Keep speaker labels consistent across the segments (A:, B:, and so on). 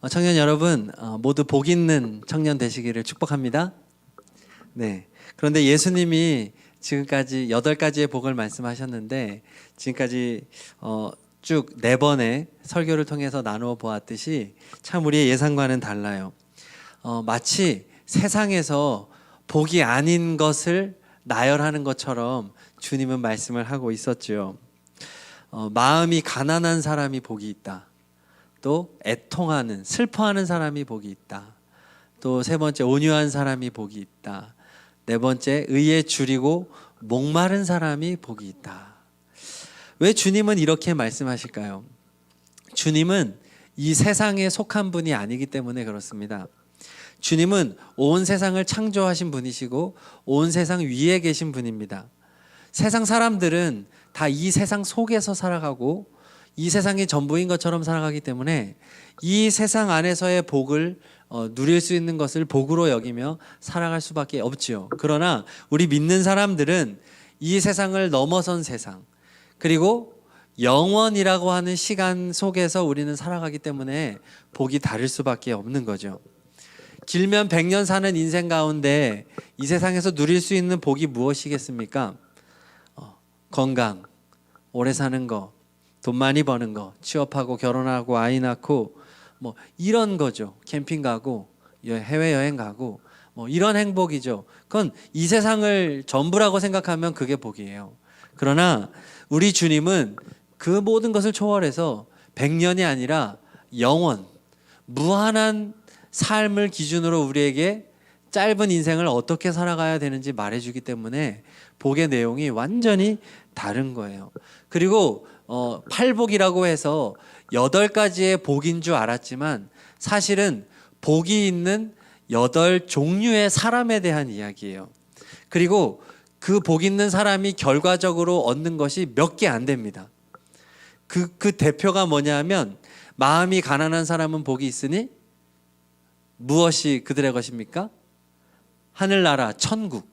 A: 청년 여러분, 모두 복 있는 청년 되시기를 축복합니다. 네. 그런데 예수님이 지금까지 8가지의 복을 말씀하셨는데, 지금까지 쭉 4번의 설교를 통해서 나누어 보았듯이 참 우리의 예상과는 달라요. 마치 세상에서 복이 아닌 것을 나열하는 것처럼 주님은 말씀을 하고 있었죠. 마음이 가난한 사람이 복이 있다. 또 애통하는, 슬퍼하는 사람이 복이 있다. 또 3번째, 온유한 사람이 복이 있다. 4번째, 의에 줄이고 목마른 사람이 복이 있다. 왜 주님은 이렇게 말씀하실까요? 주님은 이 세상에 속한 분이 아니기 때문에 그렇습니다. 주님은 온 세상을 창조하신 분이시고 온 세상 위에 계신 분입니다. 세상 사람들은 다 이 세상 속에서 살아가고 이 세상이 전부인 것처럼 살아가기 때문에 이 세상 안에서의 복을 누릴 수 있는 것을 복으로 여기며 살아갈 수밖에 없지요. 그러나 우리 믿는 사람들은 이 세상을 넘어선 세상, 그리고 영원이라고 하는 시간 속에서 우리는 살아가기 때문에 복이 다를 수밖에 없는 거죠. 길면 100년 사는 인생 가운데 이 세상에서 누릴 수 있는 복이 무엇이겠습니까? 건강, 오래 사는 거, 돈 많이 버는 거, 취업하고 결혼하고 아이 낳고 뭐 이런 거죠. 캠핑 가고 해외여행 가고 뭐 이런 행복이죠. 그건 이 세상을 전부라고 생각하면 그게 복이에요. 그러나 우리 주님은 그 모든 것을 초월해서 100년이 아니라 영원, 무한한 삶을 기준으로 우리에게 짧은 인생을 어떻게 살아가야 되는지 말해주기 때문에 복의 내용이 완전히 다른 거예요. 그리고 팔복이라고 해서 8가지의 복인 줄 알았지만 사실은 복이 있는 8종류의 사람에 대한 이야기예요. 그리고 그 복 있는 사람이 결과적으로 얻는 것이 몇 개 안 됩니다. 그 대표가 뭐냐면, 마음이 가난한 사람은 복이 있으니 무엇이 그들의 것입니까? 하늘나라, 천국.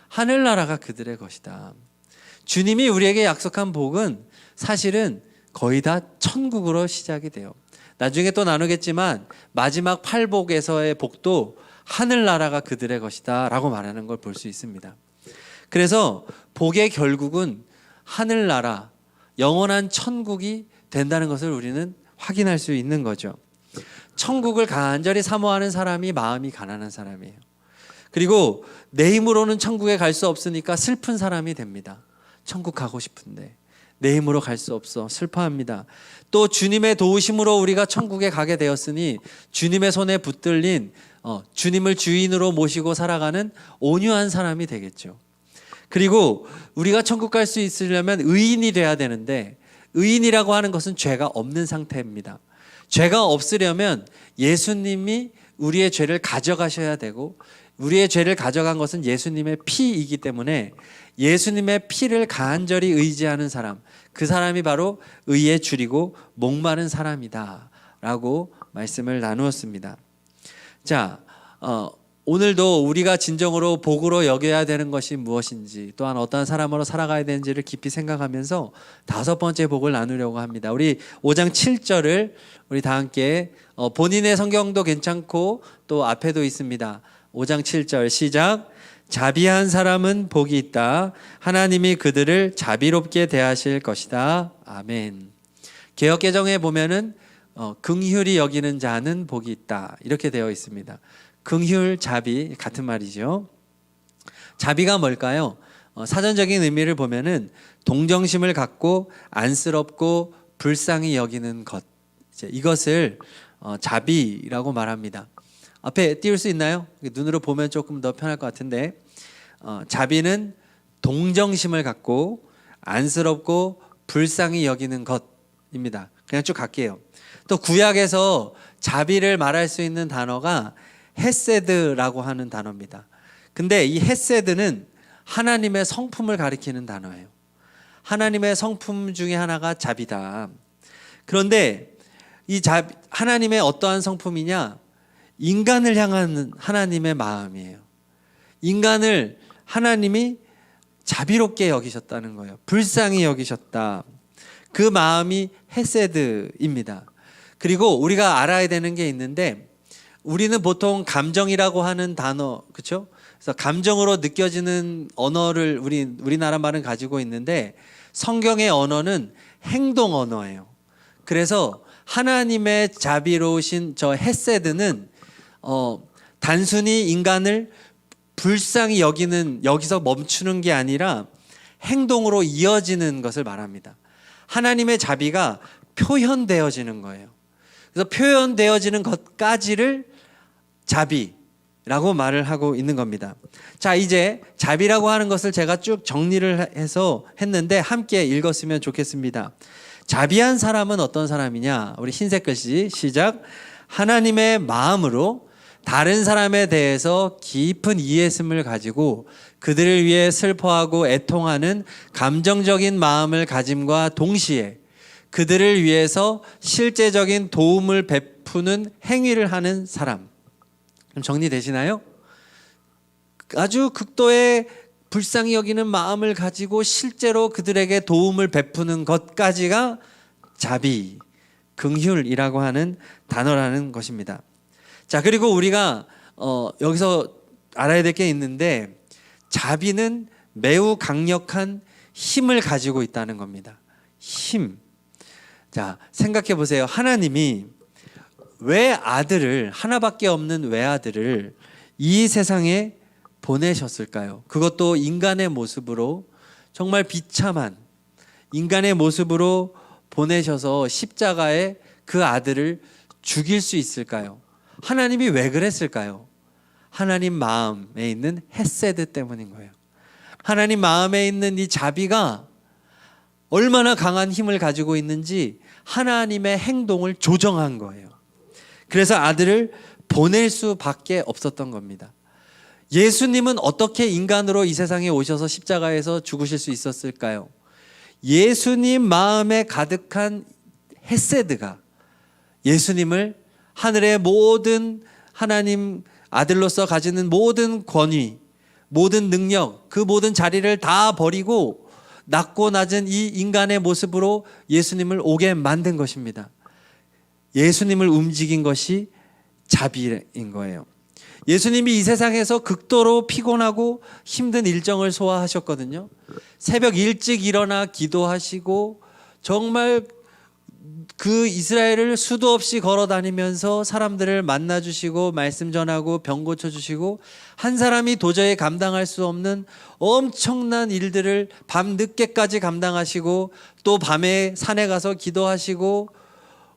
A: 하늘나라가 그들의 것이다. 주님이 우리에게 약속한 복은 사실은 거의 다 천국으로 시작이 돼요. 나중에 또 나누겠지만 마지막 8복에서의 복도 하늘나라가 그들의 것이다 라고 말하는 걸 볼 수 있습니다. 그래서 복의 결국은 하늘나라, 영원한 천국이 된다는 것을 우리는 확인할 수 있는 거죠. 천국을 간절히 사모하는 사람이 마음이 가난한 사람이에요. 그리고 내 힘으로는 천국에 갈 수 없으니까 슬픈 사람이 됩니다. 천국 가고 싶은데 내 힘으로 갈 수 없어 슬퍼합니다. 또 주님의 도우심으로 우리가 천국에 가게 되었으니 주님의 손에 붙들린 주님을 주인으로 모시고 살아가는 온유한 사람이 되겠죠. 그리고 우리가 천국 갈 수 있으려면 의인이 돼야 되는데, 의인이라고 하는 것은 죄가 없는 상태입니다. 죄가 없으려면 예수님이 우리의 죄를 가져가셔야 되고, 우리의 죄를 가져간 것은 예수님의 피이기 때문에 예수님의 피를 간절히 의지하는 사람, 그 사람이 바로 의에 줄이고 목마른 사람이다 라고 말씀을 나누었습니다. 자, 오늘도 우리가 진정으로 복으로 여겨야 되는 것이 무엇인지, 또한 어떠한 사람으로 살아가야 되는지를 깊이 생각하면서 5번째 복을 나누려고 합니다. 우리 5장 7절을 우리 다 함께, 본인의 성경도 괜찮고 또 앞에도 있습니다. 5장 7절 시작. 자비한 사람은 복이 있다. 하나님이 그들을 자비롭게 대하실 것이다. 아멘. 개역개정에 보면은 긍휼히 여기는 자는 복이 있다 이렇게 되어 있습니다. 긍휼, 자비 같은 말이죠. 자비가 뭘까요? 사전적인 의미를 보면은 동정심을 갖고 안쓰럽고 불쌍히 여기는 것, 이것을 자비라고 말합니다. 앞에 띄울 수 있나요? 눈으로 보면 조금 더 편할 것 같은데, 자비는 동정심을 갖고 안쓰럽고 불쌍히 여기는 것입니다. 그냥 쭉 갈게요. 또 구약에서 자비를 말할 수 있는 단어가 헤세드라고 하는 단어입니다. 근데 이 헤세드는 하나님의 성품을 가리키는 단어예요. 하나님의 성품 중에 하나가 자비다. 그런데 이 하나님의 어떠한 성품이냐? 인간을 향한 하나님의 마음이에요. 인간을 하나님이 자비롭게 여기셨다는 거예요. 불쌍히 여기셨다. 그 마음이 헤세드입니다. 그리고 우리가 알아야 되는 게 있는데, 우리는 보통 감정이라고 하는 단어, 그렇죠? 그래서 감정으로 느껴지는 언어를 우리나라 말은 가지고 있는데, 성경의 언어는 행동 언어예요. 그래서 하나님의 자비로우신 저 헤세드는 단순히 인간을 불쌍히 여기는, 여기서 멈추는 게 아니라 행동으로 이어지는 것을 말합니다. 하나님의 자비가 표현되어지는 거예요. 그래서 표현되어지는 것까지를 자비라고 말을 하고 있는 겁니다. 자, 이제 자비라고 하는 것을 제가 쭉 정리를 해서 했는데 함께 읽었으면 좋겠습니다. 자비한 사람은 어떤 사람이냐? 우리 흰색 글씨 시작. 하나님의 마음으로 다른 사람에 대해서 깊은 이해심을 가지고 그들을 위해 슬퍼하고 애통하는 감정적인 마음을 가짐과 동시에 그들을 위해서 실제적인 도움을 베푸는 행위를 하는 사람. 그럼 정리되시나요? 아주 극도의 불쌍히 여기는 마음을 가지고 실제로 그들에게 도움을 베푸는 것까지가 자비, 긍휼이라고 하는 단어라는 것입니다. 자, 그리고 우리가 여기서 알아야 될 게 있는데, 자비는 매우 강력한 힘을 가지고 있다는 겁니다. 힘. 자, 생각해 보세요. 하나님이 외아들을, 하나밖에 없는 외아들을 이 세상에 보내셨을까요? 그것도 인간의 모습으로, 정말 비참한 인간의 모습으로 보내셔서 십자가에 그 아들을 죽일 수 있을까요? 하나님이 왜 그랬을까요? 하나님 마음에 있는 헤세드 때문인 거예요. 하나님 마음에 있는 이 자비가 얼마나 강한 힘을 가지고 있는지 하나님의 행동을 조정한 거예요. 그래서 아들을 보낼 수밖에 없었던 겁니다. 예수님은 어떻게 인간으로 이 세상에 오셔서 십자가에서 죽으실 수 있었을까요? 예수님 마음에 가득한 헤세드가 예수님을 하늘의 모든 하나님 아들로서 가지는 모든 권위, 모든 능력, 그 모든 자리를 다 버리고 낮고 낮은 이 인간의 모습으로 예수님을 오게 만든 것입니다. 예수님을 움직인 것이 자비인 거예요. 예수님이 이 세상에서 극도로 피곤하고 힘든 일정을 소화하셨거든요. 새벽 일찍 일어나 기도하시고 정말 그 이스라엘을 수도 없이 걸어 다니면서 사람들을 만나 주시고 말씀 전하고 병 고쳐 주시고, 한 사람이 도저히 감당할 수 없는 엄청난 일들을 밤 늦게까지 감당하시고, 또 밤에 산에 가서 기도하시고,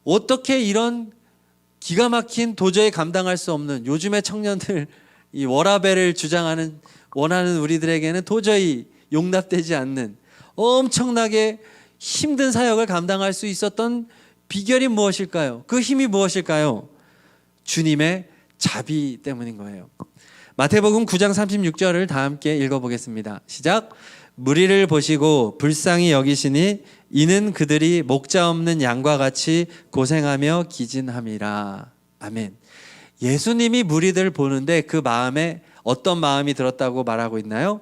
A: 어떻게 이런 기가 막힌 도저히 감당할 수 없는, 요즘의 청년들 이 워라밸을 주장하는 원하는 우리들에게는 도저히 용납되지 않는 엄청나게 힘든 사역을 감당할 수 있었던 비결이 무엇일까요? 그 힘이 무엇일까요? 주님의 자비 때문인 거예요. 마태복음 9장 36절을 다 함께 읽어보겠습니다. 시작. 무리를 보시고 불쌍히 여기시니 이는 그들이 목자 없는 양과 같이 고생하며 기진함이라. 아멘. 예수님이 무리들 보는데 그 마음에 어떤 마음이 들었다고 말하고 있나요?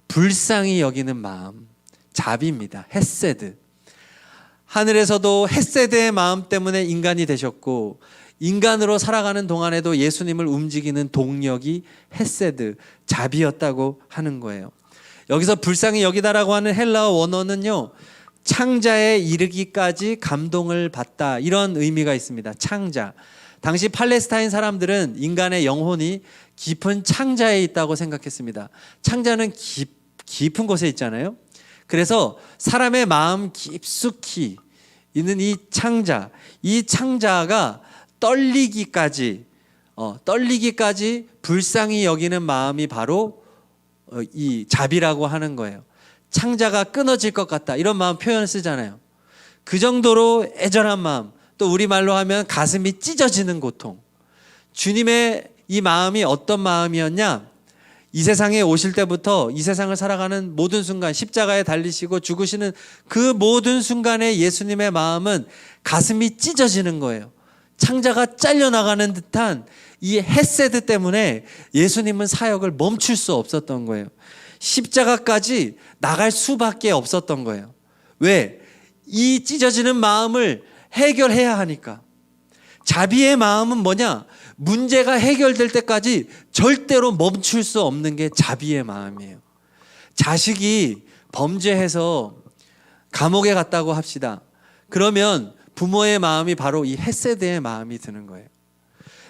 A: 불쌍히 여기는 마음, 자비입니다. 헤세드. 하늘에서도 헤세드의 마음 때문에 인간이 되셨고, 인간으로 살아가는 동안에도 예수님을 움직이는 동력이 헤세드, 자비였다고 하는 거예요. 여기서 불쌍히 여기다라고 하는 헬라어 원어는요, 창자에 이르기까지 감동을 받다, 이런 의미가 있습니다. 창자. 당시 팔레스타인 사람들은 인간의 영혼이 깊은 창자에 있다고 생각했습니다. 창자는 깊은 곳에 있잖아요. 그래서 사람의 마음 깊숙이 있는 이 창자가 떨리기까지 불쌍히 여기는 마음이 바로 이 자비라고 하는 거예요. 창자가 끊어질 것 같다, 이런 마음 표현을 쓰잖아요. 그 정도로 애절한 마음, 또 우리말로 하면 가슴이 찢어지는 고통. 주님의 이 마음이 어떤 마음이었냐? 이 세상에 오실 때부터 이 세상을 살아가는 모든 순간, 십자가에 달리시고 죽으시는 그 모든 순간에 예수님의 마음은 가슴이 찢어지는 거예요. 창자가 잘려나가는 듯한 이 헤세드 때문에 예수님은 사역을 멈출 수 없었던 거예요. 십자가까지 나갈 수밖에 없었던 거예요. 왜? 이 찢어지는 마음을 해결해야 하니까. 자비의 마음은 뭐냐? 문제가 해결될 때까지 절대로 멈출 수 없는 게 자비의 마음이에요. 자식이 범죄해서 감옥에 갔다고 합시다. 그러면 부모의 마음이 바로 이 헤세드의 마음이 드는 거예요.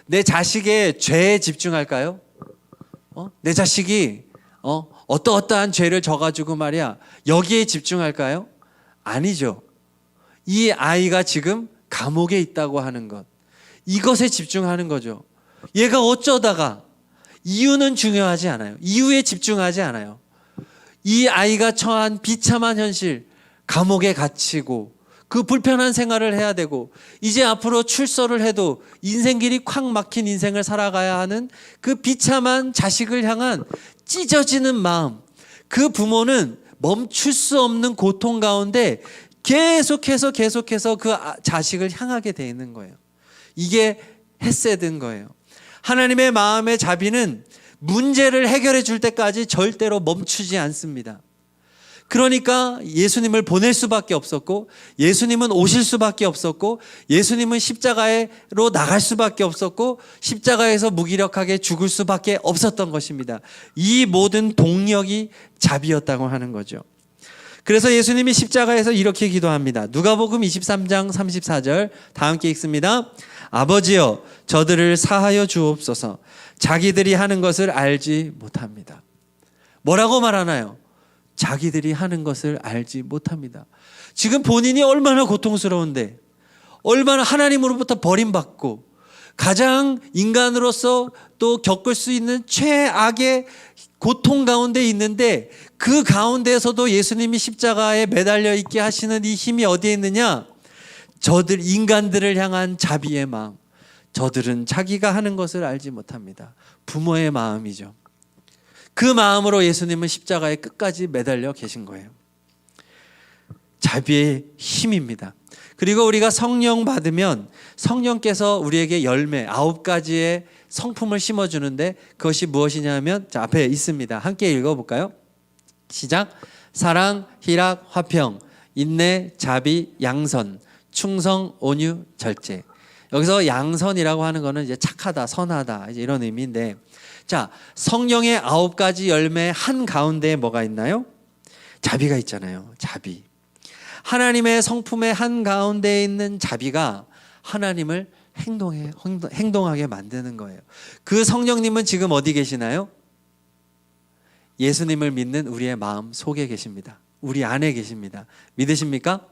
A: 내 자식의 죄에 집중할까요? 내 자식이 어떠한 죄를 져가지고 말이야 여기에 집중할까요? 아니죠. 이 아이가 지금 감옥에 있다고 하는 것, 이것에 집중하는 거죠. 얘가 어쩌다가, 이유는 중요하지 않아요. 이유에 집중하지 않아요. 이 아이가 처한 비참한 현실, 감옥에 갇히고 그 불편한 생활을 해야 되고 이제 앞으로 출소를 해도 인생길이 콱 막힌 인생을 살아가야 하는 그 비참한 자식을 향한 찢어지는 마음, 그 부모는 멈출 수 없는 고통 가운데 계속해서 그 자식을 향하게 돼 있는 거예요. 이게 헤세드인 거예요. 하나님의 마음의 자비는 문제를 해결해 줄 때까지 절대로 멈추지 않습니다. 그러니까 예수님을 보낼 수밖에 없었고, 예수님은 오실 수밖에 없었고, 예수님은 십자가로 나갈 수밖에 없었고, 십자가에서 무기력하게 죽을 수밖에 없었던 것입니다. 이 모든 동력이 자비였다고 하는 거죠. 그래서 예수님이 십자가에서 이렇게 기도합니다. 누가복음 23장 34절 다 함께 읽습니다. 아버지여, 저들을 사하여 주옵소서. 자기들이 하는 것을 알지 못합니다. 뭐라고 말하나요? 자기들이 하는 것을 알지 못합니다. 지금 본인이 얼마나 고통스러운데, 얼마나 하나님으로부터 버림받고 가장 인간으로서 또 겪을 수 있는 최악의 고통 가운데 있는데, 그 가운데에서도 예수님이 십자가에 매달려 있게 하시는 이 힘이 어디에 있느냐? 저들 인간들을 향한 자비의 마음. 저들은 자기가 하는 것을 알지 못합니다. 부모의 마음이죠. 그 마음으로 예수님은 십자가에 끝까지 매달려 계신 거예요. 자비의 힘입니다. 그리고 우리가 성령 받으면 성령께서 우리에게 열매 9가지의 성품을 심어주는데, 그것이 무엇이냐면 자, 앞에 있습니다. 함께 읽어볼까요? 시작. 사랑, 희락, 화평, 인내, 자비, 양선, 충성, 온유, 절제. 여기서 양선이라고 하는 거는 이제 착하다, 선하다, 이제 이런 의미인데, 자, 성령의 9가지 열매 한 가운데에 뭐가 있나요? 자비가 있잖아요. 자비. 하나님의 성품의 한 가운데에 있는 자비가 하나님을 행동하게 만드는 거예요. 그 성령님은 지금 어디 계시나요? 예수님을 믿는 우리의 마음 속에 계십니다. 우리 안에 계십니다. 믿으십니까?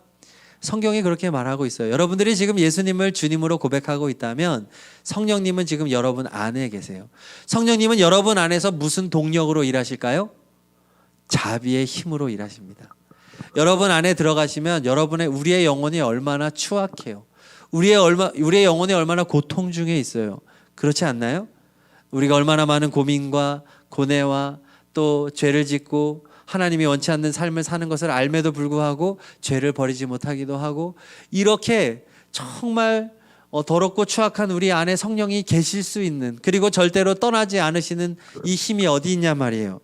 A: 성경이 그렇게 말하고 있어요. 여러분들이 지금 예수님을 주님으로 고백하고 있다면 성령님은 지금 여러분 안에 계세요. 성령님은 여러분 안에서 무슨 동력으로 일하실까요? 자비의 힘으로 일하십니다. 여러분 안에 들어가시면 우리의 영혼이 얼마나 추악해요. 우리의 영혼이 얼마나 고통 중에 있어요. 그렇지 않나요? 우리가 얼마나 많은 고민과 고뇌와 또 죄를 짓고 하나님이 원치 않는 삶을 사는 것을 알매도 불구하고 죄를 버리지 못하기도 하고, 이렇게 정말 더럽고 추악한 우리 안에 성령이 계실 수 있는, 그리고 절대로 떠나지 않으시는 이 힘이 어디 있냐 말이에요.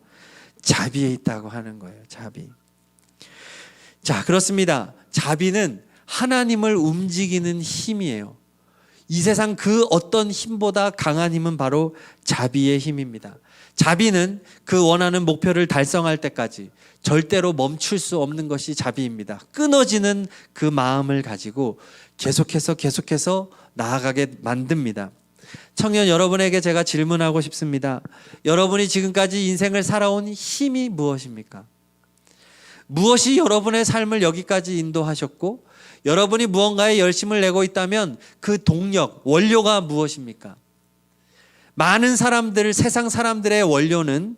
A: 자비에 있다고 하는 거예요. 자비. 자, 그렇습니다. 자비는 하나님을 움직이는 힘이에요. 이 세상 그 어떤 힘보다 강한 힘은 바로 자비의 힘입니다. 자비는 그 원하는 목표를 달성할 때까지 절대로 멈출 수 없는 것이 자비입니다. 끊어지는 그 마음을 가지고 계속해서 나아가게 만듭니다. 청년 여러분에게 제가 질문하고 싶습니다. 여러분이 지금까지 인생을 살아온 힘이 무엇입니까? 무엇이 여러분의 삶을 여기까지 인도하셨고, 여러분이 무언가에 열심을 내고 있다면 그 동력, 원료가 무엇입니까? 많은 사람들, 세상 사람들의 원료는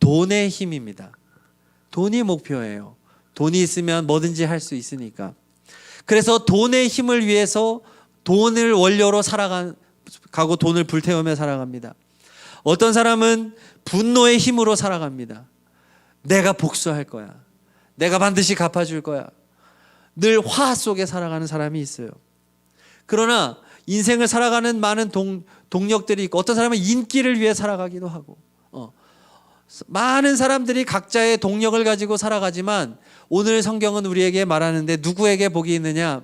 A: 돈의 힘입니다. 돈이 목표예요. 돈이 있으면 뭐든지 할 수 있으니까. 그래서 돈의 힘을 위해서 돈을 원료로 살아가고 돈을 불태우며 살아갑니다. 어떤 사람은 분노의 힘으로 살아갑니다. 내가 복수할 거야. 내가 반드시 갚아줄 거야. 늘 화 속에 살아가는 사람이 있어요. 그러나 인생을 살아가는 많은 동력들이 있고, 어떤 사람은 인기를 위해 살아가기도 하고, 많은 사람들이 각자의 동력을 가지고 살아가지만, 오늘 성경은 우리에게 말하는데 누구에게 복이 있느냐?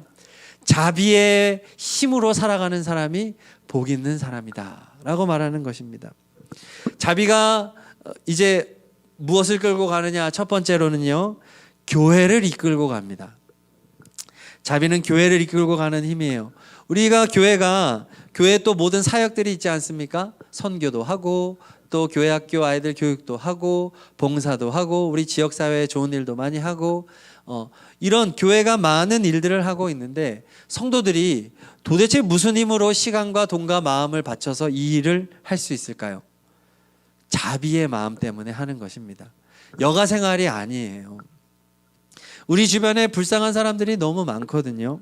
A: 자비의 힘으로 살아가는 사람이 복 있는 사람이다 라고 말하는 것입니다. 자비가 이제 무엇을 끌고 가느냐? 첫 번째로는요, 교회를 이끌고 갑니다. 자비는 교회를 이끌고 가는 힘이에요. 우리가 교회에 또 모든 사역들이 있지 않습니까? 선교도 하고 또 교회 학교 아이들 교육도 하고 봉사도 하고 우리 지역사회에 좋은 일도 많이 하고 이런 교회가 많은 일들을 하고 있는데 성도들이 도대체 무슨 힘으로 시간과 돈과 마음을 바쳐서 이 일을 할 수 있을까요? 자비의 마음 때문에 하는 것입니다. 여가 생활이 아니에요. 우리 주변에 불쌍한 사람들이 너무 많거든요.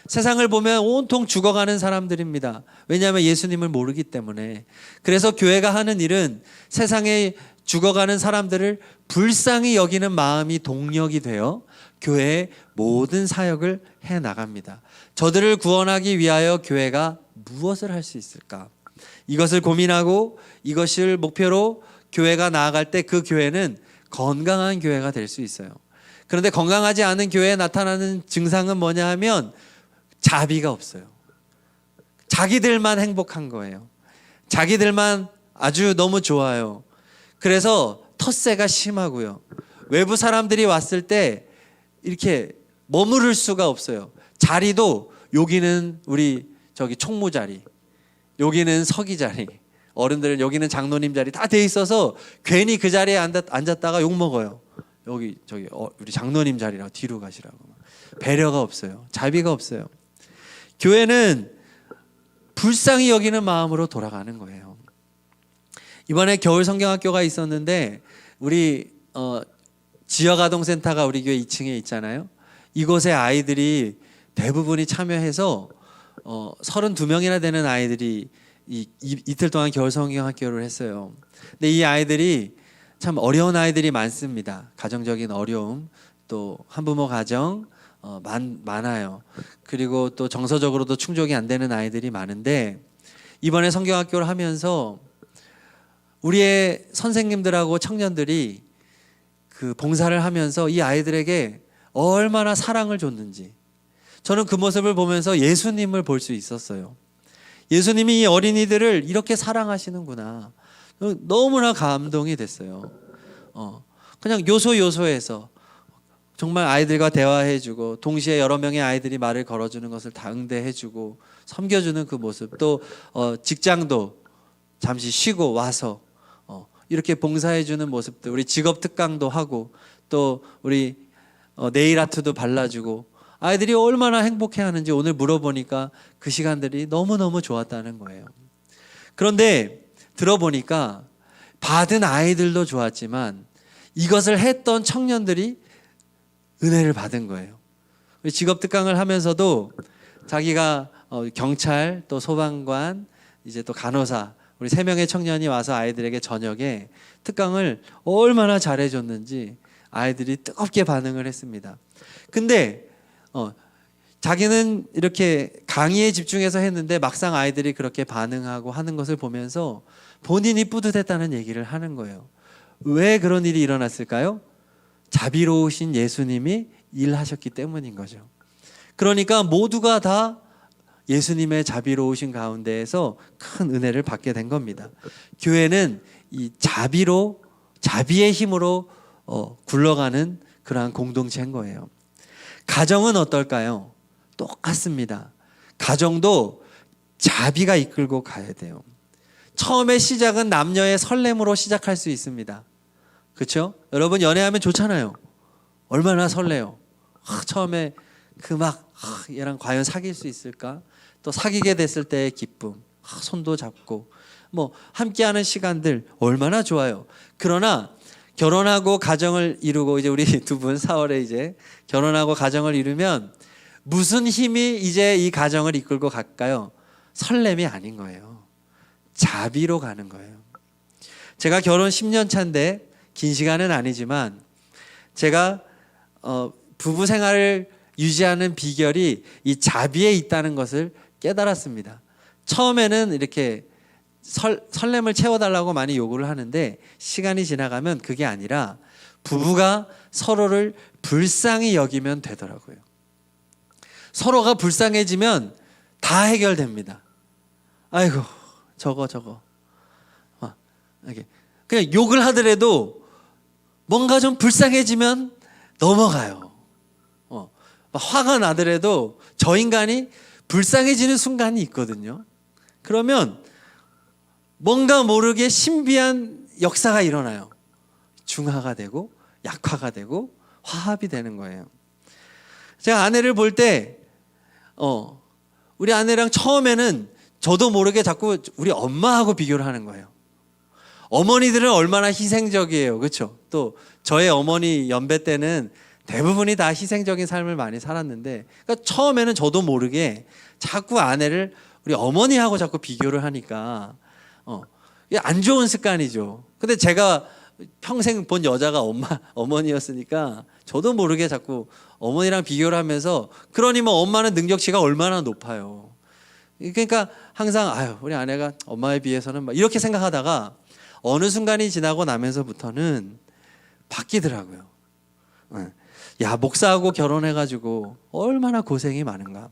A: 세상을 보면 온통 죽어가는 사람들입니다. 왜냐하면 예수님을 모르기 때문에. 그래서 교회가 하는 일은 세상에 죽어가는 사람들을 불쌍히 여기는 마음이 동력이 되어 교회의 모든 사역을 해나갑니다. 저들을 구원하기 위하여 교회가 무엇을 할 수 있을까? 이것을 고민하고 이것을 목표로 교회가 나아갈 때 그 교회는 건강한 교회가 될 수 있어요. 그런데 건강하지 않은 교회에 나타나는 증상은 뭐냐 하면 자비가 없어요. 자기들만 행복한 거예요. 자기들만 아주 너무 좋아요. 그래서 텃세가 심하고요. 외부 사람들이 왔을 때 이렇게 머무를 수가 없어요. 자리도 여기는 우리 저기 총무 자리, 여기는 서기 자리, 어른들은 여기는 장로님 자리 다 돼 있어서 괜히 그 자리에 앉았다가 욕 먹어요. 여기 저기 우리 장로님 자리라고 뒤로 가시라고. 배려가 없어요. 자비가 없어요. 교회는 불쌍히 여기는 마음으로 돌아가는 거예요. 이번에 겨울 성경학교가 있었는데 우리 지역아동센터가 우리 교회 2층에 있잖아요. 이곳에 아이들이 대부분이 참여해서 32명이나 되는 아이들이 이틀 동안 겨울 성경학교를 했어요. 근데 이 아이들이 참 어려운 아이들이 많습니다. 가정적인 어려움, 또 한부모 가정 많아요. 그리고 또 정서적으로도 충족이 안 되는 아이들이 많은데 이번에 성경학교를 하면서 우리의 선생님들하고 청년들이 그 봉사를 하면서 이 아이들에게 얼마나 사랑을 줬는지 저는 그 모습을 보면서 예수님을 볼 수 있었어요. 예수님이 이 어린이들을 이렇게 사랑하시는구나. 너무나 감동이 됐어요. 그냥 요소에서 정말 아이들과 대화해주고 동시에 여러 명의 아이들이 말을 걸어주는 것을 다 응대해주고 섬겨주는 그 모습, 또 직장도 잠시 쉬고 와서 이렇게 봉사해주는 모습들, 우리 직업 특강도 하고 또 우리 네일 아트도 발라주고 아이들이 얼마나 행복해하는지 오늘 물어보니까 그 시간들이 너무너무 좋았다는 거예요. 그런데 들어보니까 받은 아이들도 좋았지만 이것을 했던 청년들이 은혜를 받은 거예요. 직업 특강을 하면서도 자기가 경찰, 또 소방관, 이제 또 간호사 우리 3명의 청년이 와서 아이들에게 저녁에 특강을 얼마나 잘해줬는지 아이들이 뜨겁게 반응을 했습니다. 근데 자기는 이렇게 강의에 집중해서 했는데 막상 아이들이 그렇게 반응하고 하는 것을 보면서 본인이 뿌듯했다는 얘기를 하는 거예요. 왜 그런 일이 일어났을까요? 자비로우신 예수님이 일하셨기 때문인 거죠. 그러니까 모두가 다 예수님의 자비로우신 가운데에서 큰 은혜를 받게 된 겁니다. 교회는 이 자비의 힘으로 굴러가는 그러한 공동체인 거예요. 가정은 어떨까요? 똑같습니다. 가정도 자비가 이끌고 가야 돼요. 처음에 시작은 남녀의 설렘으로 시작할 수 있습니다. 그렇죠? 여러분 연애하면 좋잖아요. 얼마나 설레요. 처음에 얘랑 과연 사귈 수 있을까? 또 사귀게 됐을 때의 기쁨, 손도 잡고 함께하는 시간들 얼마나 좋아요. 그러나 결혼하고 가정을 이루고 이제 우리 두 분 4월에 이제 결혼하고 가정을 이루면 무슨 힘이 이제 이 가정을 이끌고 갈까요? 설렘이 아닌 거예요. 자비로 가는 거예요. 제가 결혼 10년 차인데 긴 시간은 아니지만 제가 부부 생활을 유지하는 비결이 이 자비에 있다는 것을 깨달았습니다. 처음에는 이렇게 설렘을 채워달라고 많이 요구를 하는데 시간이 지나가면 그게 아니라 부부가 서로를 불쌍히 여기면 되더라고요. 서로가 불쌍해지면 다 해결됩니다. 아이고 저거 이렇게 그냥 욕을 하더라도 뭔가 좀 불쌍해지면 넘어가요. 화가 나더라도 저 인간이 불쌍해지는 순간이 있거든요. 그러면 뭔가 모르게 신비한 역사가 일어나요. 중화가 되고 약화가 되고 화합이 되는 거예요. 제가 아내를 볼 때 우리 아내랑 처음에는 저도 모르게 자꾸 우리 엄마하고 비교를 하는 거예요. 어머니들은 얼마나 희생적이에요. 그렇죠? 또 저의 어머니 연배 때는 대부분이 다 희생적인 삶을 많이 살았는데, 그러니까 처음에는 저도 모르게 자꾸 아내를 우리 어머니하고 자꾸 비교를 하니까 이게 안 좋은 습관이죠. 근데 제가 평생 본 여자가 어머니였으니까 저도 모르게 자꾸 어머니랑 비교를 하면서, 그러니 뭐 엄마는 능력치가 얼마나 높아요. 그러니까 항상 우리 아내가 엄마에 비해서는 막 이렇게 생각하다가 어느 순간이 지나고 나면서부터는 바뀌더라고요. 야, 목사하고 결혼해가지고 얼마나 고생이 많은가.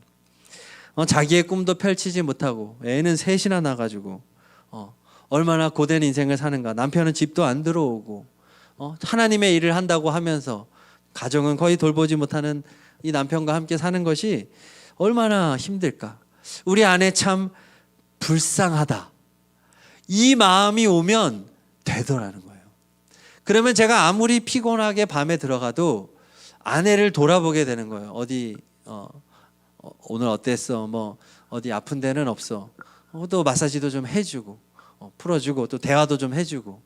A: 자기의 꿈도 펼치지 못하고 애는 셋이나 나가지고 얼마나 고된 인생을 사는가. 남편은 집도 안 들어오고 하나님의 일을 한다고 하면서 가정은 거의 돌보지 못하는 이 남편과 함께 사는 것이 얼마나 힘들까. 우리 아내 참 불쌍하다. 이 마음이 오면 되더라는 거예요. 그러면 제가 아무리 피곤하게 밤에 들어가도 아내를 돌아보게 되는 거예요. 어디 오늘 어땠어? 뭐 어디 아픈 데는 없어? 또 마사지도 좀 해주고 풀어주고 또 대화도 좀 해주고,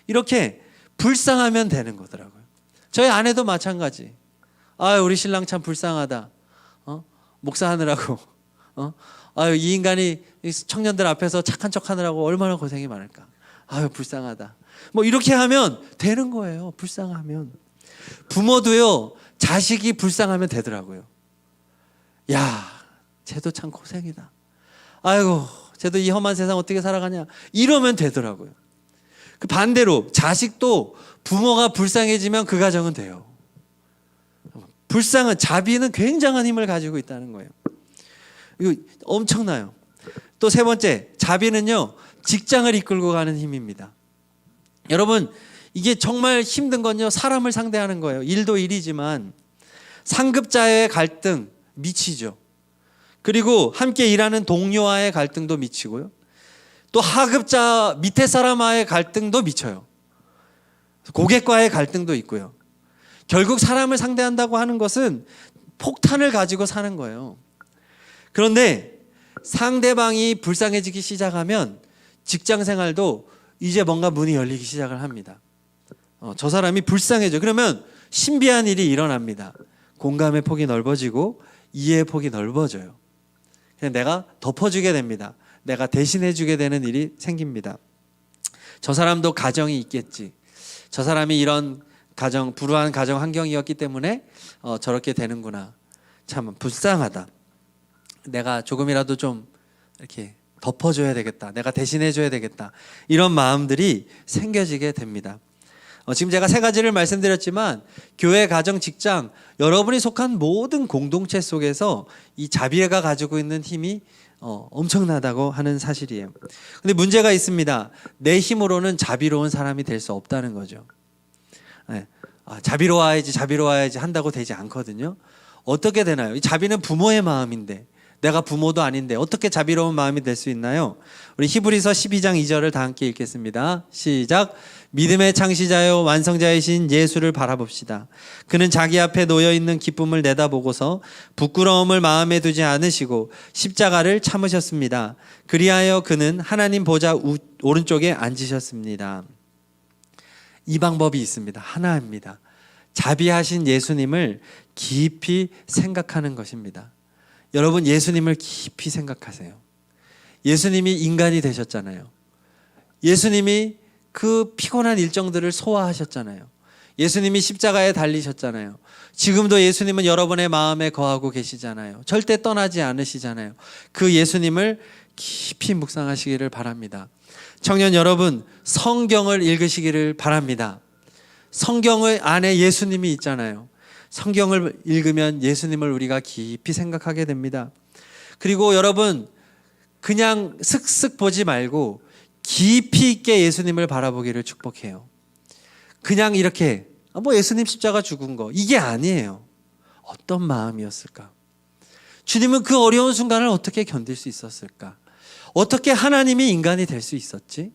A: 이렇게 불쌍하면 되는 거더라고요. 저희 아내도 마찬가지. 우리 신랑 참 불쌍하다. 목사하느라고 이 인간이 청년들 앞에서 착한 척하느라고 얼마나 고생이 많을까. 불쌍하다. 뭐 이렇게 하면 되는 거예요. 불쌍하면. 부모도요, 자식이 불쌍하면 되더라고요. 야, 쟤도 참 고생이다. 아이고, 쟤도 이 험한 세상 어떻게 살아가냐. 이러면 되더라고요. 그 반대로 자식도 부모가 불쌍해지면 그 가정은 돼요. 자비는 굉장한 힘을 가지고 있다는 거예요. 이거 엄청나요. 또 세 번째, 자비는요, 직장을 이끌고 가는 힘입니다. 여러분, 이게 정말 힘든 건요, 사람을 상대하는 거예요. 일도 일이지만 상급자의 갈등 미치죠. 그리고 함께 일하는 동료와의 갈등도 미치고요. 또 하급자 밑에 사람과의 갈등도 미쳐요. 고객과의 갈등도 있고요. 결국 사람을 상대한다고 하는 것은 폭탄을 가지고 사는 거예요. 그런데 상대방이 불쌍해지기 시작하면 직장 생활도 이제 뭔가 문이 열리기 시작을 합니다. 저 사람이 불쌍해져. 그러면 신비한 일이 일어납니다. 공감의 폭이 넓어지고 이해의 폭이 넓어져요. 그냥 내가 덮어주게 됩니다. 내가 대신해주게 되는 일이 생깁니다. 저 사람도 가정이 있겠지. 저 사람이 이런 불우한 가정 환경이었기 때문에 저렇게 되는구나. 참 불쌍하다. 내가 조금이라도 좀 이렇게 덮어줘야 되겠다. 내가 대신해줘야 되겠다. 이런 마음들이 생겨지게 됩니다. 지금 제가 세 가지를 말씀드렸지만 교회, 가정, 직장, 여러분이 속한 모든 공동체 속에서 이 자비가 가지고 있는 힘이 엄청나다고 하는 사실이에요. 근데 문제가 있습니다. 내 힘으로는 자비로운 사람이 될 수 없다는 거죠. 자비로워야지 한다고 되지 않거든요. 어떻게 되나요? 이 자비는 부모의 마음인데, 내가 부모도 아닌데 어떻게 자비로운 마음이 될 수 있나요? 우리 히브리서 12장 2절을 다 함께 읽겠습니다. 시작. 믿음의 창시자요 완성자이신 예수를 바라봅시다. 그는 자기 앞에 놓여있는 기쁨을 내다보고서 부끄러움을 마음에 두지 않으시고 십자가를 참으셨습니다. 그리하여 그는 하나님 보좌 오른쪽에 앉으셨습니다. 이 방법이 있습니다. 하나입니다. 자비하신 예수님을 깊이 생각하는 것입니다. 여러분, 예수님을 깊이 생각하세요. 예수님이 인간이 되셨잖아요. 예수님이 그 피곤한 일정들을 소화하셨잖아요. 예수님이 십자가에 달리셨잖아요. 지금도 예수님은 여러분의 마음에 거하고 계시잖아요. 절대 떠나지 않으시잖아요. 그 예수님을 깊이 묵상하시기를 바랍니다. 청년 여러분, 성경을 읽으시기를 바랍니다. 성경의 안에 예수님이 있잖아요. 성경을 읽으면 예수님을 우리가 깊이 생각하게 됩니다. 그리고 여러분, 그냥 슥슥 보지 말고 깊이 있게 예수님을 바라보기를 축복해요. 그냥 이렇게 뭐 예수님 십자가 죽은 거 이게 아니에요. 어떤 마음이었을까? 주님은 그 어려운 순간을 어떻게 견딜 수 있었을까? 어떻게 하나님이 인간이 될 수 있었지?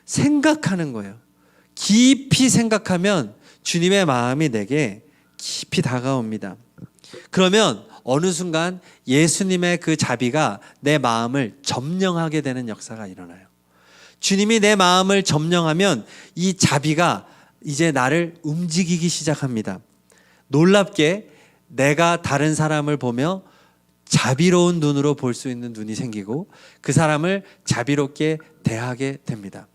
A: 생각하는 거예요. 깊이 생각하면 주님의 마음이 내게 깊이 다가옵니다. 그러면 어느 순간 예수님의 그 자비가 내 마음을 점령하게 되는 역사가 일어나요. 주님이 내 마음을 점령하면 이 자비가 이제 나를 움직이기 시작합니다. 놀랍게 내가 다른 사람을 보며 자비로운 눈으로 볼 수 있는 눈이 생기고 그 사람을 자비롭게 대하게 됩니다.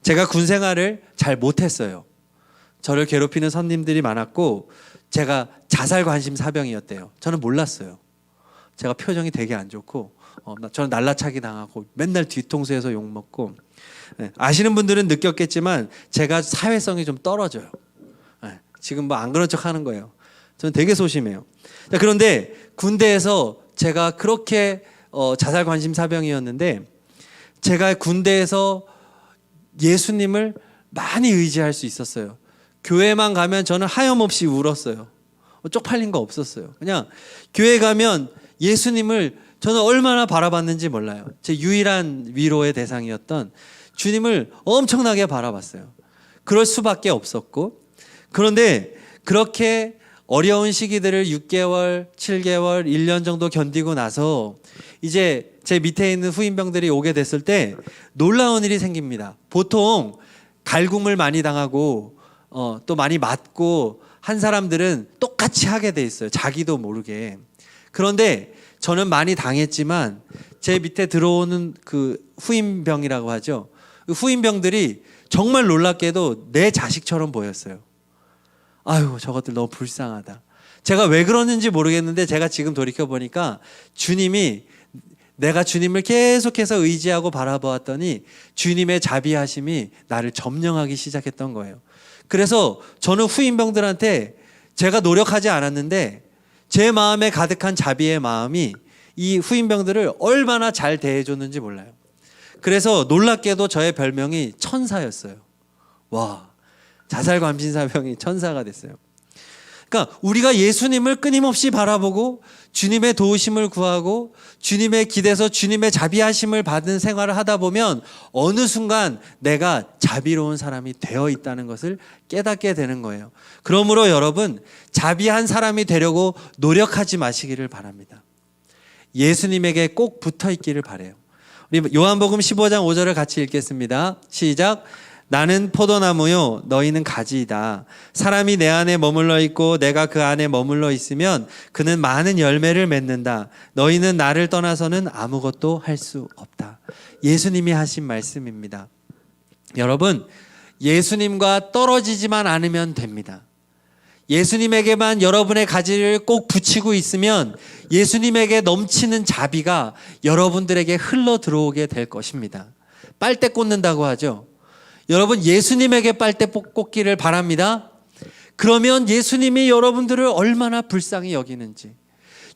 A: 제가 군 생활을 잘 못했어요. 저를 괴롭히는 선임들이 많았고 제가 자살 관심 사병이었대요. 저는 몰랐어요. 제가 표정이 되게 안 좋고 저는 날라차기 당하고 맨날 뒤통수에서 욕먹고 아시는 분들은 느꼈겠지만 제가 사회성이 좀 떨어져요. 지금 뭐 안 그런 척 하는 거예요. 저는 되게 소심해요. 그런데 군대에서 제가 그렇게 자살 관심 사병이었는데 제가 군대에서 예수님을 많이 의지할 수 있었어요. 교회만 가면 저는 하염없이 울었어요. 쪽팔린 거 없었어요. 그냥 교회 가면 예수님을 저는 얼마나 바라봤는지 몰라요. 제 유일한 위로의 대상이었던 주님을 엄청나게 바라봤어요. 그럴 수밖에 없었고, 그런데 그렇게 어려운 시기들을 6개월, 7개월, 1년 정도 견디고 나서 이제 제 밑에 있는 후임병들이 오게 됐을 때 놀라운 일이 생깁니다. 보통 갈굼을 많이 당하고 또 많이 맞고 한 사람들은 똑같이 하게 돼 있어요. 자기도 모르게. 그런데 저는 많이 당했지만 제 밑에 들어오는 그 후임병이라고 하죠. 그 후임병들이 정말 놀랍게도 내 자식처럼 보였어요. 아유, 저것들 너무 불쌍하다. 제가 왜 그러는지 모르겠는데 제가 지금 돌이켜보니까 내가 주님을 계속해서 의지하고 바라보았더니 주님의 자비하심이 나를 점령하기 시작했던 거예요. 그래서 저는 후임병들한테 제가 노력하지 않았는데 제 마음에 가득한 자비의 마음이 이 후임병들을 얼마나 잘 대해줬는지 몰라요. 그래서 놀랍게도 저의 별명이 천사였어요. 와, 자살감신사병이 천사가 됐어요. 그러니까 우리가 예수님을 끊임없이 바라보고 주님의 도우심을 구하고 주님의 기대서 주님의 자비하심을 받은 생활을 하다 보면 어느 순간 내가 자비로운 사람이 되어 있다는 것을 깨닫게 되는 거예요. 그러므로 여러분, 자비한 사람이 되려고 노력하지 마시기를 바랍니다. 예수님에게 꼭 붙어 있기를 바라요. 우리 요한복음 15장 5절을 같이 읽겠습니다. 시작. 나는 포도나무요 너희는 가지이다. 사람이 내 안에 머물러 있고 내가 그 안에 머물러 있으면 그는 많은 열매를 맺는다. 너희는 나를 떠나서는 아무것도 할 수 없다. 예수님이 하신 말씀입니다. 여러분, 예수님과 떨어지지만 않으면 됩니다. 예수님에게만 여러분의 가지를 꼭 붙이고 있으면 예수님에게 넘치는 자비가 여러분들에게 흘러 들어오게 될 것입니다. 빨대 꽂는다고 하죠. 여러분, 예수님에게 빨대 꽂기를 바랍니다. 그러면 예수님이 여러분들을 얼마나 불쌍히 여기는지,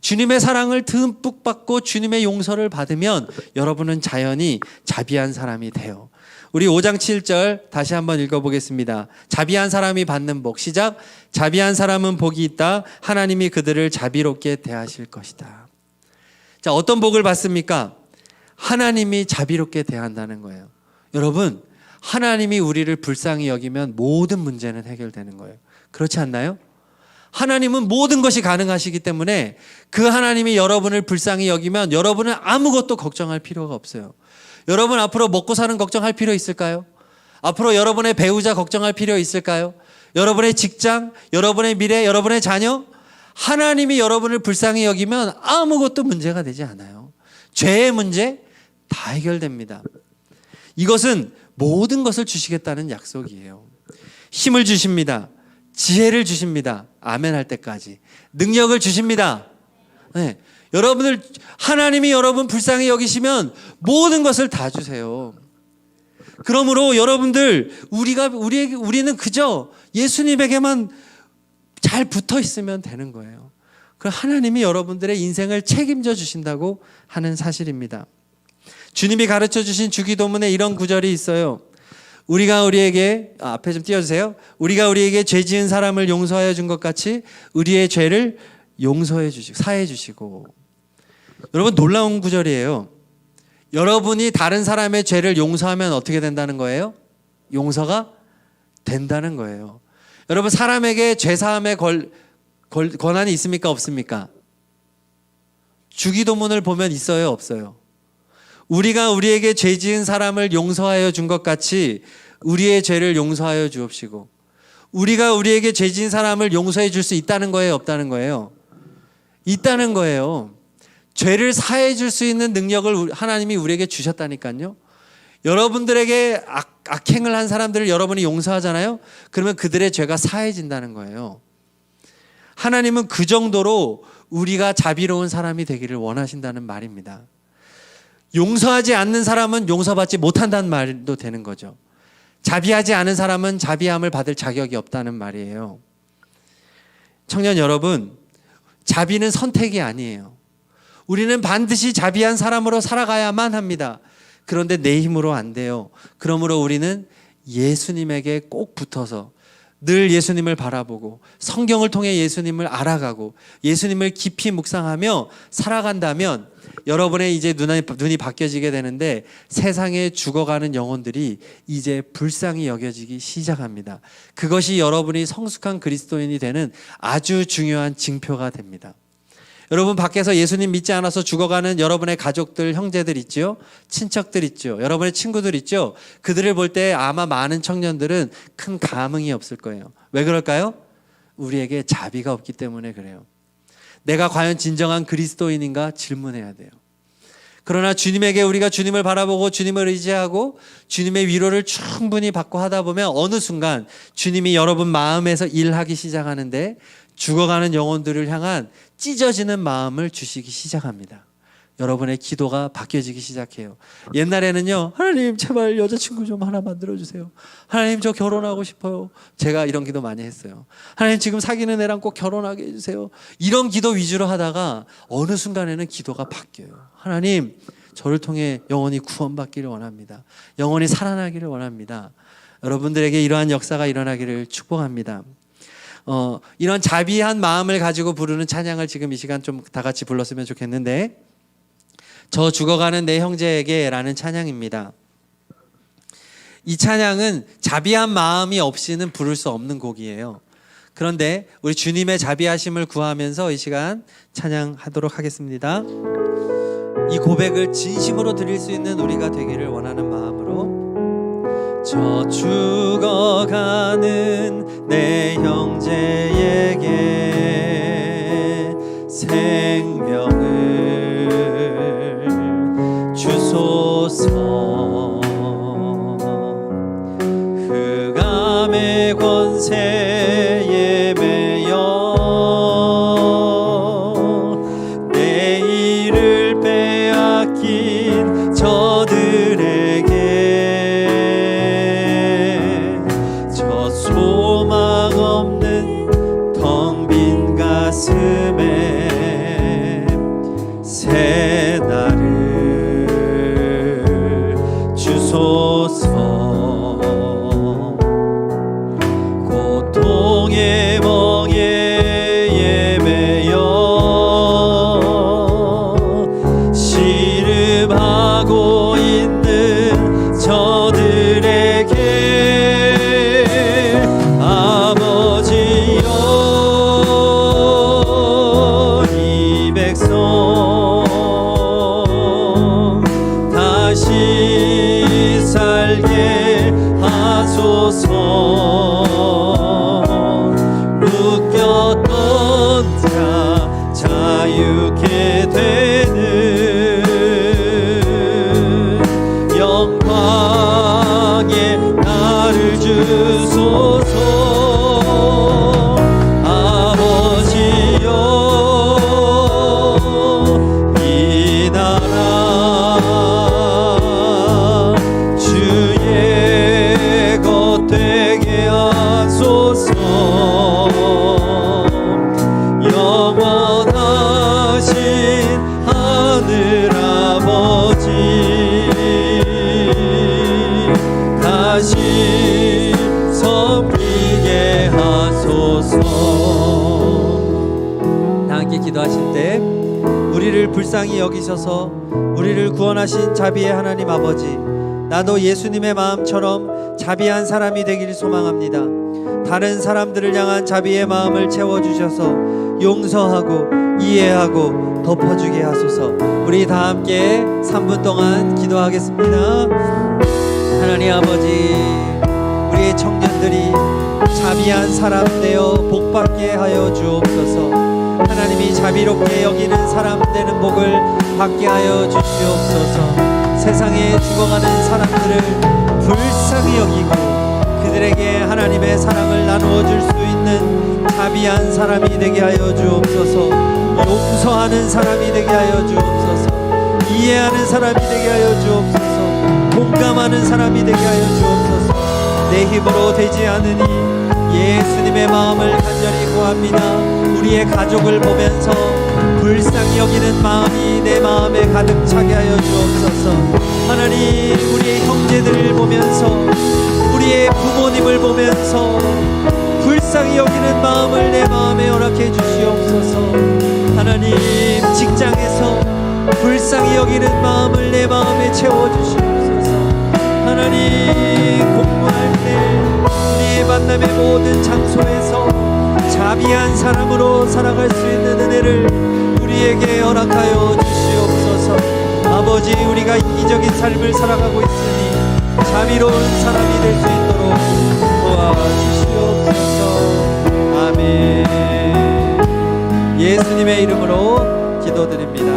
A: 주님의 사랑을 듬뿍 받고 주님의 용서를 받으면 여러분은 자연히 자비한 사람이 돼요. 우리 5장 7절 다시 한번 읽어보겠습니다. 자비한 사람이 받는 복. 시작. 자비한 사람은 복이 있다. 하나님이 그들을 자비롭게 대하실 것이다. 자, 어떤 복을 받습니까? 하나님이 자비롭게 대한다는 거예요. 여러분, 하나님이 우리를 불쌍히 여기면 모든 문제는 해결되는 거예요. 그렇지 않나요? 하나님은 모든 것이 가능하시기 때문에 그 하나님이 여러분을 불쌍히 여기면 여러분은 아무것도 걱정할 필요가 없어요. 여러분 앞으로 먹고 사는 걱정할 필요 있을까요? 앞으로 여러분의 배우자 걱정할 필요 있을까요? 여러분의 직장, 여러분의 미래, 여러분의 자녀? 하나님이 여러분을 불쌍히 여기면 아무것도 문제가 되지 않아요. 죄의 문제 다 해결됩니다. 이것은 모든 것을 주시겠다는 약속이에요. 힘을 주십니다. 지혜를 주십니다. 아멘 할 때까지. 능력을 주십니다. 네. 여러분들, 하나님이 여러분 불쌍히 여기시면 모든 것을 다 주세요. 그러므로 여러분들, 우리는 그저 예수님에게만 잘 붙어 있으면 되는 거예요. 그 하나님이 여러분들의 인생을 책임져 주신다고 하는 사실입니다. 주님이 가르쳐 주신 주기도문에 이런 구절이 있어요. 우리가 우리에게 앞에 좀 띄워주세요. 우리가 우리에게 죄 지은 사람을 용서하여 준 것 같이 우리의 죄를 용서해 주시고 사해 주시고. 여러분, 놀라운 구절이에요. 여러분이 다른 사람의 죄를 용서하면 어떻게 된다는 거예요? 용서가 된다는 거예요. 여러분, 사람에게 죄사함의 권한이 있습니까? 없습니까? 주기도문을 보면 있어요? 없어요? 우리가 우리에게 죄 지은 사람을 용서하여 준 것 같이 우리의 죄를 용서하여 주옵시고. 우리가 우리에게 죄 지은 사람을 용서해 줄 수 있다는 거예요? 없다는 거예요? 있다는 거예요. 죄를 사해 줄 수 있는 능력을 하나님이 우리에게 주셨다니까요. 여러분들에게 악행을 한 사람들을 여러분이 용서하잖아요. 그러면 그들의 죄가 사해진다는 거예요. 하나님은 그 정도로 우리가 자비로운 사람이 되기를 원하신다는 말입니다. 용서하지 않는 사람은 용서받지 못한다는 말도 되는 거죠. 자비하지 않은 사람은 자비함을 받을 자격이 없다는 말이에요. 청년 여러분, 자비는 선택이 아니에요. 우리는 반드시 자비한 사람으로 살아가야만 합니다. 그런데 내 힘으로 안 돼요. 그러므로 우리는 예수님에게 꼭 붙어서 늘 예수님을 바라보고 성경을 통해 예수님을 알아가고 예수님을 깊이 묵상하며 살아간다면 여러분의 이제 눈이 바뀌어지게 되는데 세상에 죽어가는 영혼들이 이제 불쌍히 여겨지기 시작합니다. 그것이 여러분이 성숙한 그리스도인이 되는 아주 중요한 징표가 됩니다. 여러분, 밖에서 예수님 믿지 않아서 죽어가는 여러분의 가족들, 형제들 있죠? 친척들 있죠? 여러분의 친구들 있죠? 그들을 볼 때 아마 많은 청년들은 큰 감흥이 없을 거예요. 왜 그럴까요? 우리에게 자비가 없기 때문에 그래요. 내가 과연 진정한 그리스도인인가 질문해야 돼요. 그러나 주님에게 우리가 주님을 바라보고 주님을 의지하고 주님의 위로를 충분히 받고 하다 보면 어느 순간 주님이 여러분 마음에서 일하기 시작하는데 죽어가는 영혼들을 향한 찢어지는 마음을 주시기 시작합니다. 여러분의 기도가 바뀌어지기 시작해요. 옛날에는요, 하나님 제발 여자친구 좀 하나 만들어주세요. 하나님 저 결혼하고 싶어요. 제가 이런 기도 많이 했어요. 하나님 지금 사귀는 애랑 꼭 결혼하게 해주세요. 이런 기도 위주로 하다가 어느 순간에는 기도가 바뀌어요. 하나님 저를 통해 영혼이 구원받기를 원합니다. 영혼이 살아나기를 원합니다. 여러분들에게 이러한 역사가 일어나기를 축복합니다. 이런 자비한 마음을 가지고 부르는 찬양을 지금 이 시간 좀 다 같이 불렀으면 좋겠는데, 저 죽어가는 내 형제에게 라는 찬양입니다. 이 찬양은 자비한 마음이 없이는 부를 수 없는 곡이에요. 그런데 우리 주님의 자비하심을 구하면서 이 시간 찬양하도록 하겠습니다. 이 고백을 진심으로 드릴 수 있는 우리가 되기를 원하는 마음으로, 저 죽어가는 내 형제에게 생명을 주소서. 흑암의 권세에 매여 내 일을 빼앗긴 저들에게 저 소망 없는 텅 빈 가슴에 새 날을 주소서. 고통의 멍에에 매여 씨름하고 있는 저들에게 아버지여 이 백성 다시 살게 하소서. 묶였던 자 자유케 되는 영광의 나를 주소서. 아버지여 이 나라 주의 것 되게 하소서. 기도하실 때 우리를 불쌍히 여기셔서 우리를 구원하신 자비의 하나님 아버지, 나도 예수님의 마음처럼 자비한 사람이 되길 소망합니다. 다른 사람들을 향한 자비의 마음을 채워주셔서 용서하고 이해하고 덮어주게 하소서. 우리 다 함께 3분 동안 기도하겠습니다. 하나님 아버지, 우리의 청년들이 자비한 사람 되어 복받게 하여 주옵소서. 하나님이 자비롭게 여기는 사람 되는 복을 받게 하여 주시옵소서. 세상에 죽어가는 사람들을 불쌍히 여기고 그들에게 하나님의 사랑을 나누어 줄 수 있는 자비한 사람이 되게 하여 주옵소서. 용서하는 사람이 되게 하여 주옵소서. 이해하는 사람이 되게 하여 주옵소서. 공감하는 사람이 되게 하여 주옵소서. 내 힘으로 되지 않으니 예수님의 마음을 간절히 구합니다. 우리의 가족을 보면서 불쌍히 여기는 마음이 내 마음에 가득 차게 하여 주옵소서. 하나님, 우리의 형제들을 보면서 우리의 부모님을 보면서 불쌍히 여기는 마음을 내 마음에 허락해 주시옵소서. 하나님, 직장에서 불쌍히 여기는 마음을 내 마음에 채워주시옵소서. 하나님, 공부할 때 우리의 만남의 모든 장소에서 자비한 사람으로 살아갈 수 있는 은혜를 우리에게 허락하여 주시옵소서. 아버지, 우리가 이기적인 삶을 살아가고 있으니 자비로운 사람이 될 수 있도록 도와주시옵소서. 아멘. 예수님의 이름으로 기도드립니다.